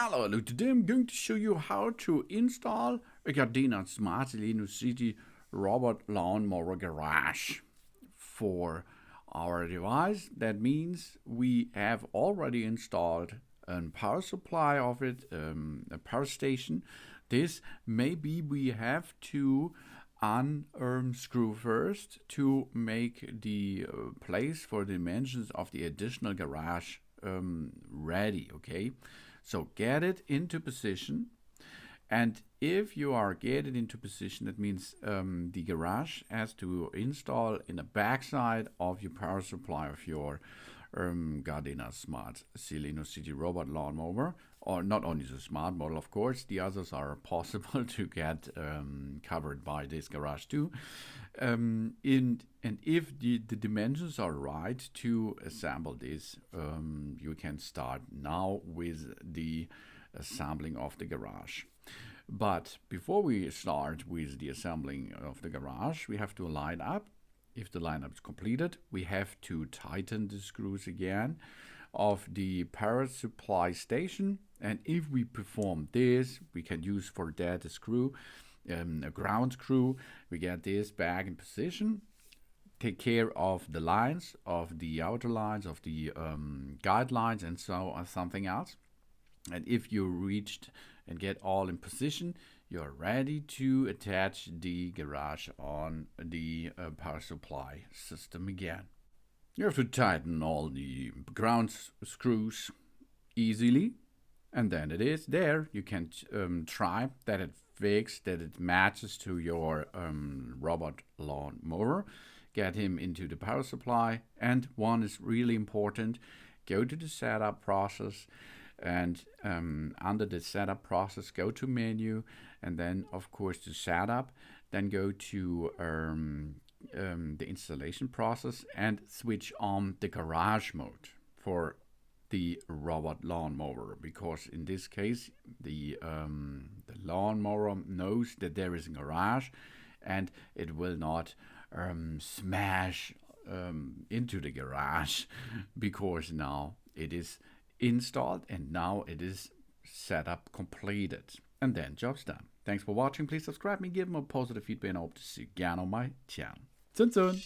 Hello, today I'm going to show you how to install a Gardena Smart InnoCity Robot Lawnmower Garage for our device. That means we have already installed a power supply of it, a power station. This maybe we have to unscrew first to make the place for the dimensions of the additional garage ready. Okay, so get it into position, and if you are get it into position, that means the garage has to install in the backside of your power supply of your Gardena Smart InnoCity Robot Lawnmower, or not only the smart model, of course, the others are possible to get covered by this garage too. And if the dimensions are right to assemble this, you can start now with the assembling of the garage. But before we start with the assembling of the garage, we have to line up. If the lineup is completed, we have to tighten the screws again of the power supply station. And if we perform this, we can use for that a screw, a ground screw. We get this back in position, take care of the lines, of the outer lines, of the guidelines, and so on, something else. And if you reached and get all in position, you're ready to attach the garage on the power supply system again. You have to tighten all the ground screws easily, and then it is there. You can try that it fits, that it matches to your robot lawnmower. Get him into the power supply, and one is really important: go to the setup process. And under the setup process, go to menu, and then of course to setup, then go to the installation process and switch on the garage mode for the robot lawnmower, because in this case the lawnmower knows that there is a garage and it will not smash into the garage, because now it is installed and now it is setup completed, and then job's done. Thanks for watching. Please subscribe me, give me a positive feedback, and I hope to see you again on my channel. Soon.